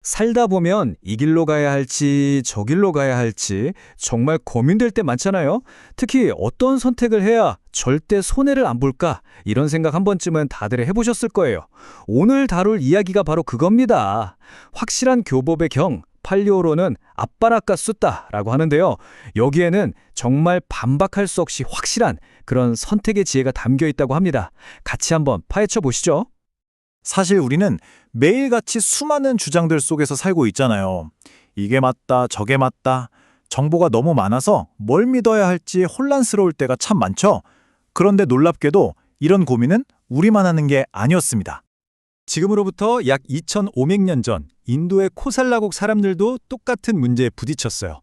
살다 보면 이 길로 가야 할지 저 길로 가야 할지 정말 고민될 때 많잖아요. 특히 어떤 선택을 해야 절대 손해를 안 볼까 이런 생각 한 번쯤은 다들 해보셨을 거예요. 오늘 다룰 이야기가 바로 그겁니다. 확실한 교법의 경, 팔리오로는 앞바라까 숫다라고 하는데요. 여기에는 정말 반박할 수 없이 확실한 그런 선택의 지혜가 담겨 있다고 합니다. 같이 한번 파헤쳐 보시죠. 사실 우리는 매일같이 수많은 주장들 속에서 살고 있잖아요. 이게 맞다, 저게 맞다. 정보가 너무 많아서 뭘 믿어야 할지 혼란스러울 때가 참 많죠. 그런데 놀랍게도 이런 고민은 우리만 하는 게 아니었습니다. 지금으로부터 약 2500년 전 인도의 코살라국 사람들도 똑같은 문제에 부딪혔어요.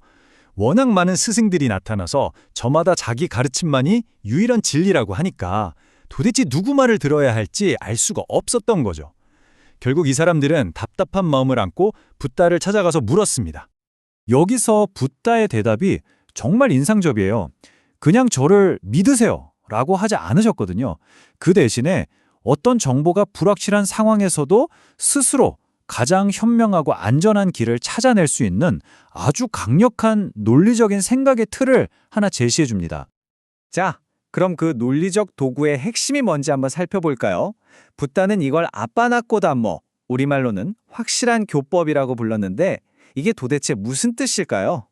워낙 많은 스승들이 나타나서 저마다 자기 가르침만이 유일한 진리라고 하니까 도대체 누구 말을 들어야 할지 알 수가 없었던 거죠. 결국 이 사람들은 답답한 마음을 안고 붓다를 찾아가서 물었습니다. 여기서 붓다의 대답이 정말 인상적이에요. 그냥 저를 믿으세요 라고 하지 않으셨거든요. 그 대신에 어떤 정보가 불확실한 상황에서도 스스로 가장 현명하고 안전한 길을 찾아낼 수 있는 아주 강력한 논리적인 생각의 틀을 하나 제시해 줍니다. 자, 그럼 그 논리적 도구의 핵심이 뭔지 한번 살펴볼까요? 붓다는 이걸 아빠나꼬담모, 우리말로는 확실한 교법이라고 불렀는데 이게 도대체 무슨 뜻일까요?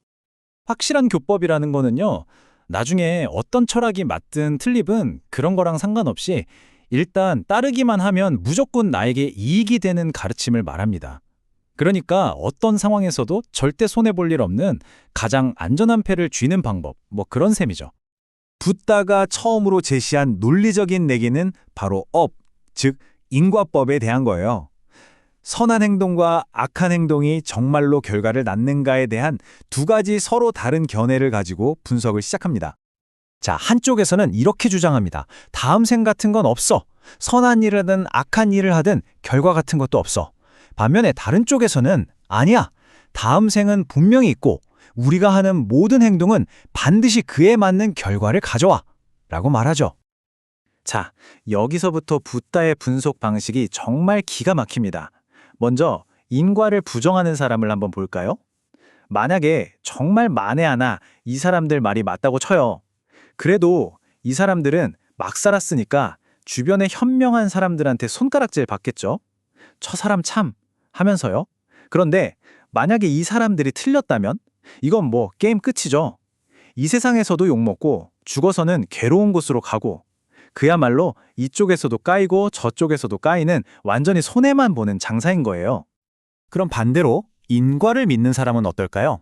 확실한 교법이라는 거는요, 나중에 어떤 철학이 맞든 틀리든 그런 거랑 상관없이 일단 따르기만 하면 무조건 나에게 이익이 되는 가르침을 말합니다. 그러니까 어떤 상황에서도 절대 손해볼 일 없는 가장 안전한 패를 쥐는 방법, 뭐 그런 셈이죠. 붓다가 처음으로 제시한 논리적인 내기는 바로 업, 즉 인과법에 대한 거예요. 선한 행동과 악한 행동이 정말로 결과를 낳는가에 대한 두 가지 서로 다른 견해를 가지고 분석을 시작합니다. 자, 한쪽에서는 이렇게 주장합니다. 다음 생 같은 건 없어. 선한 일을 하든 악한 일을 하든 결과 같은 것도 없어. 반면에 다른 쪽에서는 아니야. 다음 생은 분명히 있고 우리가 하는 모든 행동은 반드시 그에 맞는 결과를 가져와 라고 말하죠. 자, 여기서부터 붓다의 분석 방식이 정말 기가 막힙니다. 먼저 인과를 부정하는 사람을 한번 볼까요? 만약에 정말 만에 하나 이 사람들 말이 맞다고 쳐요. 그래도 이 사람들은 막 살았으니까 주변의 현명한 사람들한테 손가락질 받겠죠? 저 사람 참 하면서요. 그런데 만약에 이 사람들이 틀렸다면 이건 뭐 게임 끝이죠. 이 세상에서도 욕먹고 죽어서는 괴로운 곳으로 가고 그야말로 이쪽에서도 까이고 저쪽에서도 까이는 완전히 손해만 보는 장사인 거예요. 그럼 반대로 인과를 믿는 사람은 어떨까요?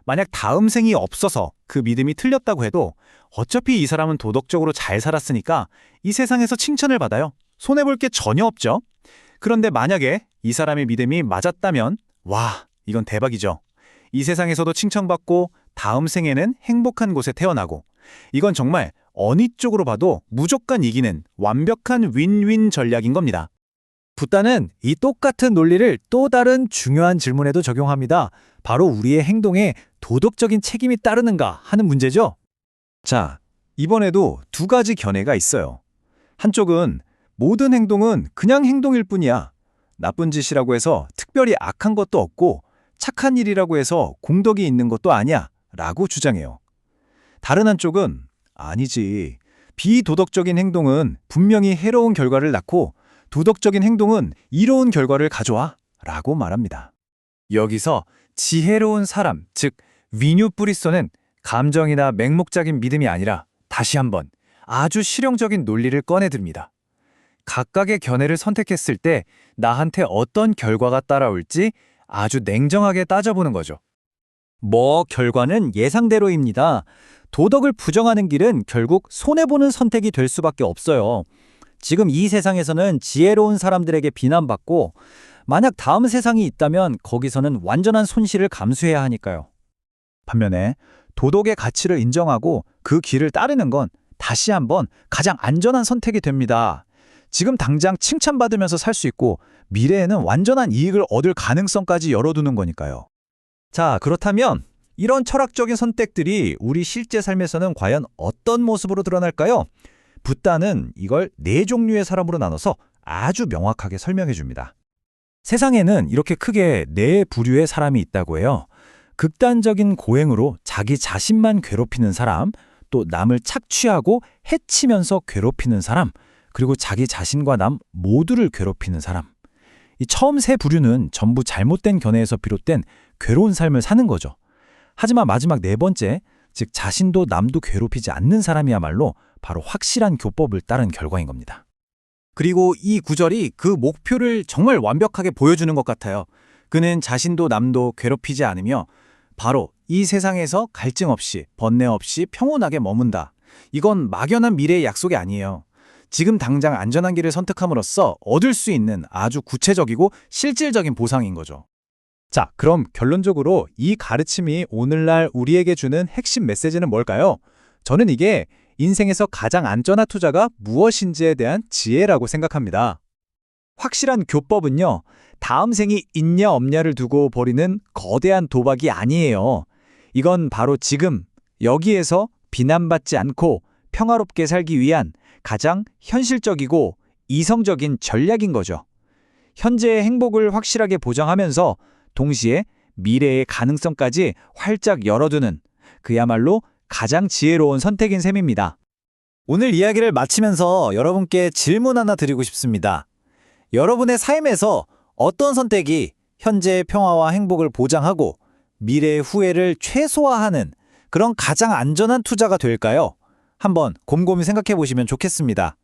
만약 다음 생이 없어서 그 믿음이 틀렸다고 해도 어차피 이 사람은 도덕적으로 잘 살았으니까 이 세상에서 칭찬을 받아요. 손해볼 게 전혀 없죠. 그런데 만약에 이 사람의 믿음이 맞았다면 와, 이건 대박이죠. 이 세상에서도 칭찬받고 다음 생에는 행복한 곳에 태어나고 이건 정말 어느 쪽으로 봐도 무조건 이기는 완벽한 윈윈 전략인 겁니다. 붓다는 이 똑같은 논리를 또 다른 중요한 질문에도 적용합니다. 바로 우리의 행동에 도덕적인 책임이 따르는가 하는 문제죠. 자, 이번에도 두 가지 견해가 있어요. 한쪽은 모든 행동은 그냥 행동일 뿐이야. 나쁜 짓이라고 해서 특별히 악한 것도 없고 착한 일이라고 해서 공덕이 있는 것도 아니야 라고 주장해요. 다른 한쪽은 아니지. 비도덕적인 행동은 분명히 해로운 결과를 낳고 도덕적인 행동은 이로운 결과를 가져와 라고 말합니다. 여기서 지혜로운 사람, 즉 위뉴 뿌리쏘는 감정이나 맹목적인 믿음이 아니라 다시 한번 아주 실용적인 논리를 꺼내듭니다. 각각의 견해를 선택했을 때 나한테 어떤 결과가 따라올지 아주 냉정하게 따져보는 거죠. 뭐 결과는 예상대로입니다. 도덕을 부정하는 길은 결국 손해보는 선택이 될 수밖에 없어요. 지금 이 세상에서는 지혜로운 사람들에게 비난받고 만약 다음 세상이 있다면 거기서는 완전한 손실을 감수해야 하니까요. 반면에 도덕의 가치를 인정하고 그 길을 따르는 건 다시 한번 가장 안전한 선택이 됩니다. 지금 당장 칭찬받으면서 살 수 있고 미래에는 완전한 이익을 얻을 가능성까지 열어두는 거니까요. 자, 그렇다면 이런 철학적인 선택들이 우리 실제 삶에서는 과연 어떤 모습으로 드러날까요? 붓다는 이걸 네 종류의 사람으로 나눠서 아주 명확하게 설명해 줍니다. 세상에는 이렇게 크게 네 부류의 사람이 있다고 해요. 극단적인 고행으로 자기 자신만 괴롭히는 사람, 또 남을 착취하고 해치면서 괴롭히는 사람, 그리고 자기 자신과 남 모두를 괴롭히는 사람. 이 처음 세 부류는 전부 잘못된 견해에서 비롯된 괴로운 삶을 사는 거죠. 하지만 마지막 네 번째, 즉 자신도 남도 괴롭히지 않는 사람이야말로 바로 확실한 교법을 따른 결과인 겁니다. 그리고 이 구절이 그 목표를 정말 완벽하게 보여주는 것 같아요. 그는 자신도 남도 괴롭히지 않으며 바로 이 세상에서 갈증 없이 번뇌 없이 평온하게 머문다. 이건 막연한 미래의 약속이 아니에요. 지금 당장 안전한 길을 선택함으로써 얻을 수 있는 아주 구체적이고 실질적인 보상인 거죠. 자, 그럼 결론적으로 이 가르침이 오늘날 우리에게 주는 핵심 메시지는 뭘까요? 저는 이게 인생에서 가장 안전한 투자가 무엇인지에 대한 지혜라고 생각합니다. 확실한 교법은요, 다음 생이 있냐 없냐를 두고 벌이는 거대한 도박이 아니에요. 이건 바로 지금 여기에서 비난받지 않고 평화롭게 살기 위한 가장 현실적이고 이성적인 전략인 거죠. 현재의 행복을 확실하게 보장하면서 동시에 미래의 가능성까지 활짝 열어두는 그야말로 가장 지혜로운 선택인 셈입니다. 오늘 이야기를 마치면서 여러분께 질문 하나 드리고 싶습니다. 여러분의 삶에서 어떤 선택이 현재의 평화와 행복을 보장하고 미래의 후회를 최소화하는 그런 가장 안전한 투자가 될까요? 한번 곰곰이 생각해 보시면 좋겠습니다.